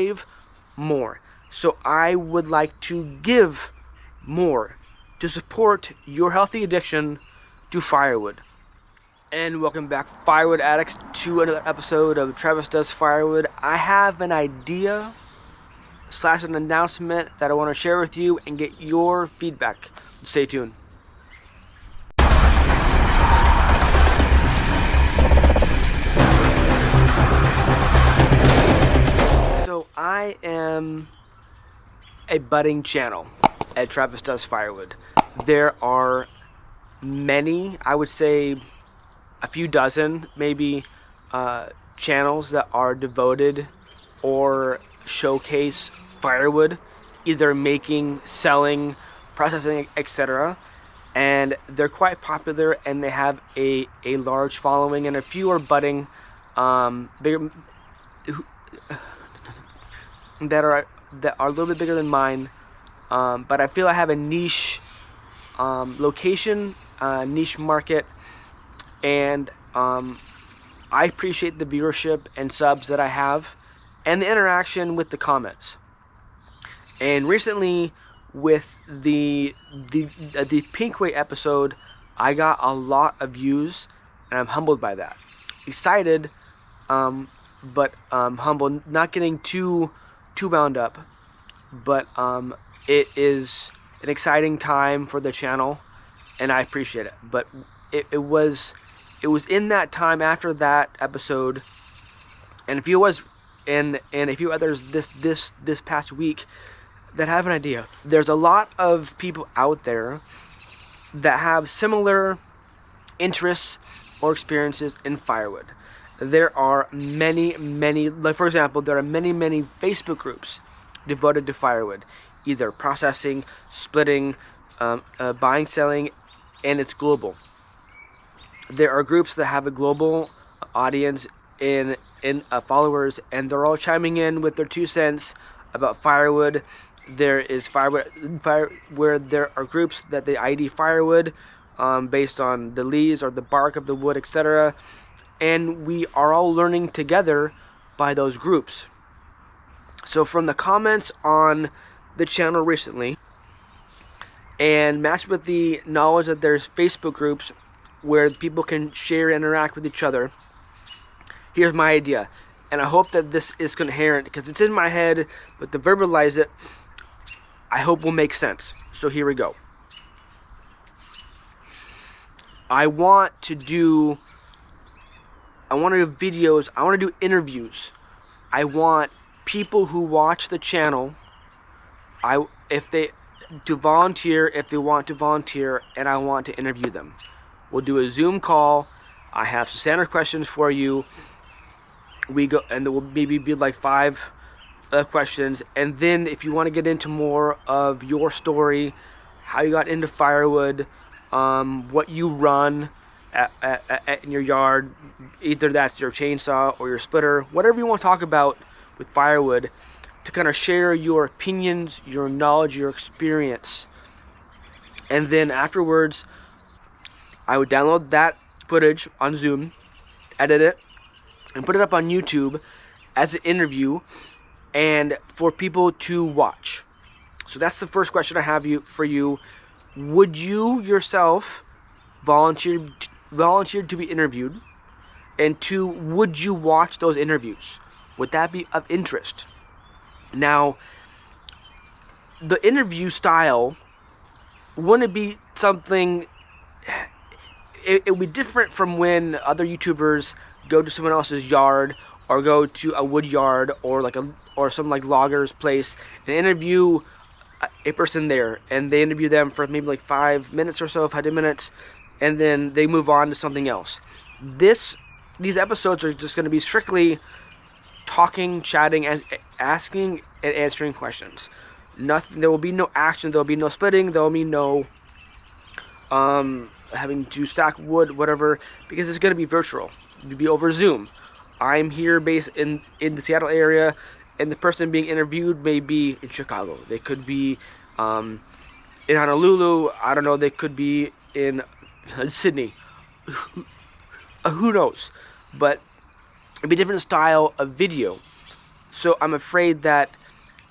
save more. So I would like to give more to support your healthy addiction to firewood. And welcome back, Firewood Addicts, to another episode of Travis Does Firewood. I have an idea / an announcement that I want to share with you and get your feedback. Stay tuned. So I am a budding channel at Travis Does Firewood. There are many, I would say a few dozen maybe, channels that are devoted or showcase firewood, either making, selling, processing, etc. And they're quite popular, and they have a large following, and a few are budding, bigger, that are a little bit bigger than mine. But I feel I have a niche location, niche market, and I appreciate the viewership and subs that I have, and the interaction with the comments. And recently, with the Pinkway episode, I got a lot of views, and I'm humbled by that. Excited, but humbled, not getting too wound up. But it is an exciting time for the channel, and I appreciate it. But it was in that time after that episode, and a few others this past week, that have an idea. There's a lot of people out there that have similar interests or experiences in firewood. There are many, like for example, there are many Facebook groups devoted to firewood, either processing, splitting, buying, selling, and it's global. There are groups that have a global audience in followers, and they're all chiming in with their 2 cents about firewood. There is where there are groups that they ID firewood based on the leaves or the bark of the wood, etc. And we are all learning together by those groups. So from the comments on the channel recently, and matched with the knowledge that there's Facebook groups where people can share and interact with each other, here's my idea. And I hope that this is coherent, because it's in my head, but to verbalize it, I hope will make sense. So here we go. I want to do videos, I want to do interviews. I want people who watch the channel, to volunteer if they want to volunteer, and I want to interview them. We'll do a Zoom call. I have some standard questions for you. We go, and there will maybe be like 5 questions, and then if you want to get into more of your story, how you got into firewood, what you run in your yard, either that's your chainsaw or your splitter, whatever you want to talk about with firewood, to kind of share your opinions, your knowledge, your experience. And then afterwards, I would download that footage on Zoom, edit it, and put it up on YouTube as an interview, and for people to watch. So that's the first question I have for you. Would you yourself volunteer to be interviewed? And 2, would you watch those interviews? Would that be of interest? Now, the interview style wouldn't be something, it would be different from when other YouTubers go to someone else's yard, or go to a wood yard, or some like logger's place, and interview a person there, and they interview them for maybe like 5 minutes or so, 5 minutes, and then they move on to something else. These episodes are just going to be strictly talking, chatting, and asking and answering questions. Nothing. There will be no action. There will be no splitting. There will be no having to stack wood, whatever, because it's going to be virtual. It'll be over Zoom. I'm here based in the Seattle area, and the person being interviewed may be in Chicago. They could be in Honolulu. I don't know. They could be in Sydney. Who knows? But it'd be a different style of video. So I'm afraid that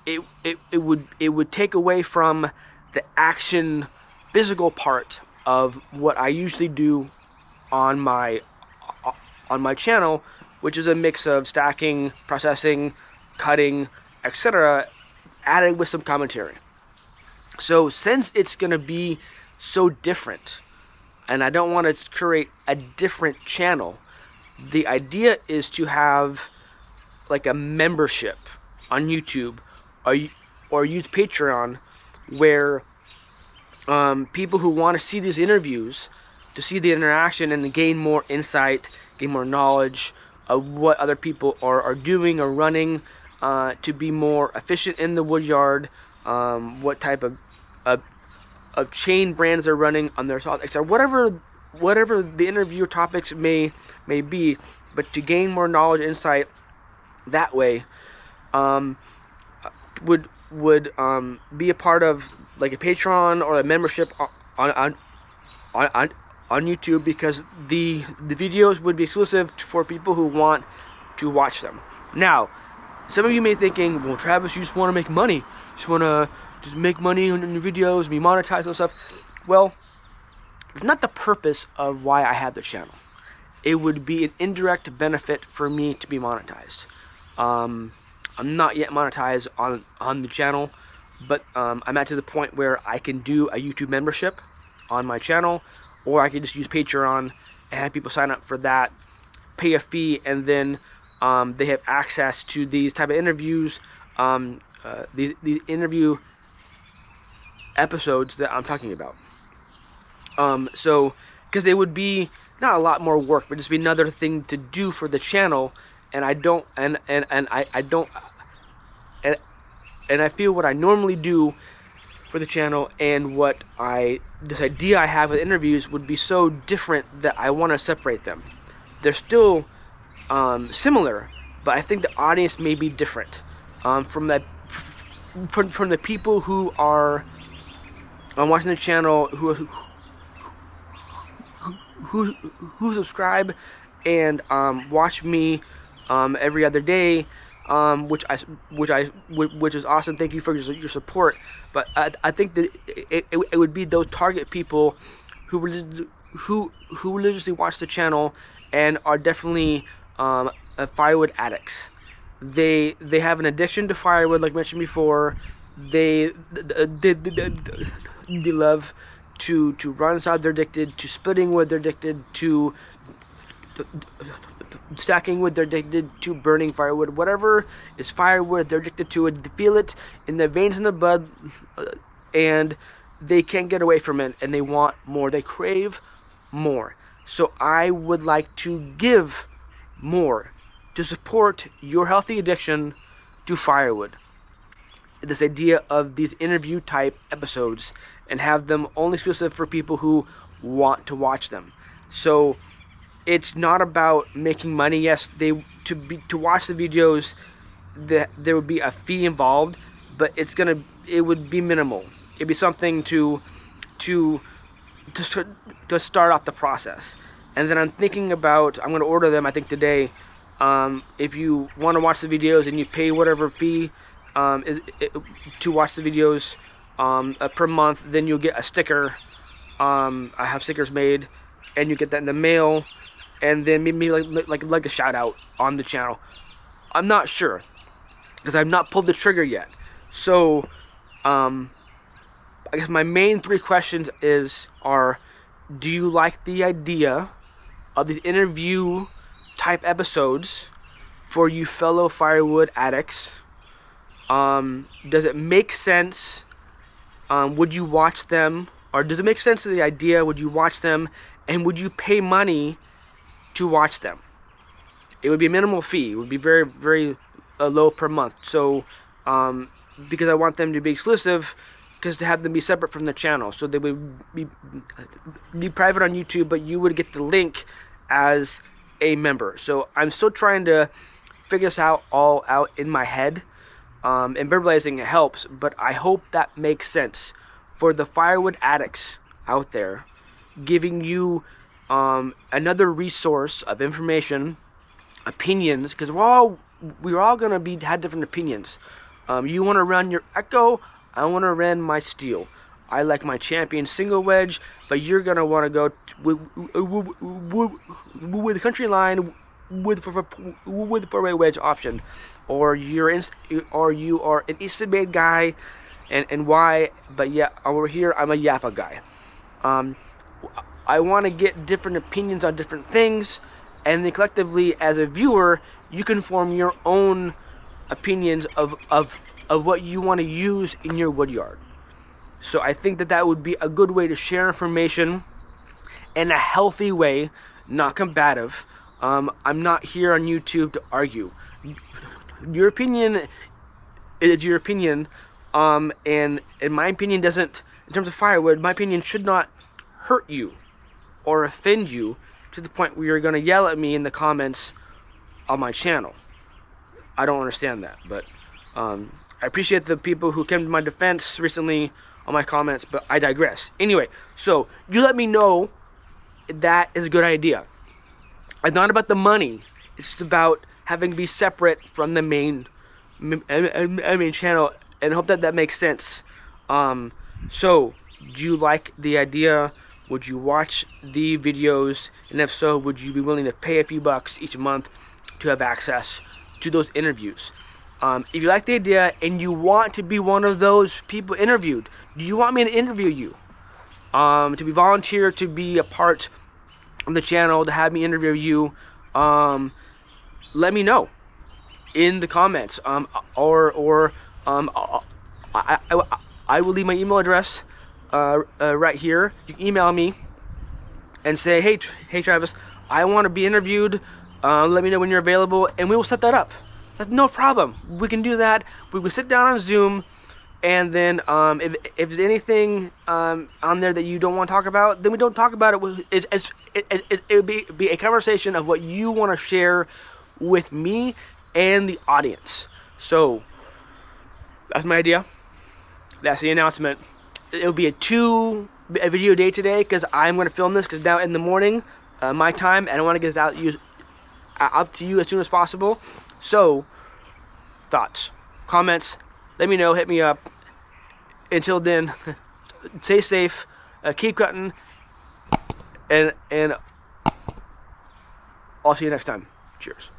it would take away from the action, physical part of what I usually do on my channel, which is a mix of stacking, processing, cutting, etc., added with some commentary. So since it's going to be so different, and I don't want to create a different channel, the idea is to have like a membership on YouTube or use Patreon, where people who want to see these interviews, to see the interaction and to gain more insight, gain more knowledge of what other people are doing or running, to be more efficient in the woodyard, what type of chain brands they're running on their sauce, etc. Whatever the interview topics may be, but to gain more knowledge, insight that way, would be a part of like a Patreon or a membership on YouTube, because the videos would be exclusive for people who want to watch them. Now, some of you may be thinking, well, Travis, you just want to make money. You just want to just make money on your videos, be monetized and stuff. Well, it's not the purpose of why I have the channel. It would be an indirect benefit for me to be monetized. I'm not yet monetized on the channel, but I'm at to the point where I can do a YouTube membership on my channel, or I can just use Patreon and have people sign up for that, pay a fee, and then they have access to these type of interviews, these interview episodes that I'm talking about. So, because it would be not a lot more work, but just be another thing to do for the channel, and I don't, and I feel what I normally do for the channel and what this idea I have with interviews would be so different that I want to separate them. They're still similar, but I think the audience may be different from the people who are watching the channel, who subscribe and watch me every other day, which is awesome. Thank you for your support. But I think that it would be those target people who religiously watch the channel and are definitely Firewood addicts. They have an addiction to Firewood, like mentioned before. They love to run inside. They're addicted to splitting wood. They're addicted to stacking wood. They're addicted to burning firewood. Whatever is firewood, they're addicted to it. They feel it in their veins, in the blood, and they can't get away from it, and they want more. They crave more. So I would like to give more to support your healthy addiction to firewood. This idea of these interview type episodes, and have them only exclusive for people who want to watch them. So it's not about making money. Yes, to watch the videos, there would be a fee involved, but it would be minimal. It'd be something to start off the process. And then I'm thinking about, I'm going to order them, I think today. If you want to watch the videos and you pay whatever fee to watch the videos per month, then you'll get a sticker. I have stickers made, and you get that in the mail, and then maybe like a shout out on the channel. I'm not sure, because I've not pulled the trigger yet. So I guess my main three questions are: do you like the idea of these interview type episodes for you fellow Firewood addicts? Does it make sense? Would you watch them? Or does it make sense to the idea? Would you watch them? And would you pay money to watch them? It would be a minimal fee. It would be very, very low per month. So, because I want them to be exclusive, because to have them be separate from the channel. So they would be private on YouTube, but you would get the link as a member. So I'm still trying to figure this all out in my head. And verbalizing it helps, but I hope that makes sense for the Firewood addicts out there, giving you another resource of information, opinions, because we're all we're all gonna have different opinions. You want to run your Echo, I want to run my Steel. I like my Champion single wedge, but you're gonna want to go with the country line with 4-way wedge option, or you are an Eastern made guy, and why? But yeah, over here I'm a Yappa guy. I want to get different opinions on different things, and then collectively, as a viewer, you can form your own opinions of what you want to use in your woodyard. So I think that would be a good way to share information in a healthy way, not combative. I'm not here on YouTube to argue. Your opinion is your opinion, and my opinion doesn't, in terms of firewood, my opinion should not hurt you or offend you to the point where you're going to yell at me in the comments on my channel. I don't understand that, but I appreciate the people who came to my defense recently on my comments, but I digress. Anyway, so you let me know if that is a good idea. It's not about the money. It's about having to be separate from the main channel, and I hope that makes sense. So, do you like the idea? Would you watch the videos? And if so, would you be willing to pay a few bucks each month to have access to those interviews? If you like the idea and you want to be one of those people interviewed, do you want me to interview you? To be volunteer, to be a part of the channel, to have me interview you, let me know in the comments. I will leave my email address right here. You can email me and say, hey Travis, I want to be interviewed. Let me know when you're available, and we will set that up. That's no problem. We can do that. We will sit down on Zoom, and then if there's anything on there that you don't want to talk about, then we don't talk about it. It would be a conversation of what you want to share with me and the audience. So that's my idea. That's the announcement. It'll be a video day today, because I'm going to film this, because now in the morning, my time, and I want to get it out to you as soon as possible. So, thoughts, comments, let me know, hit me up. Until then, stay safe, keep cutting, and I'll see you next time. Cheers.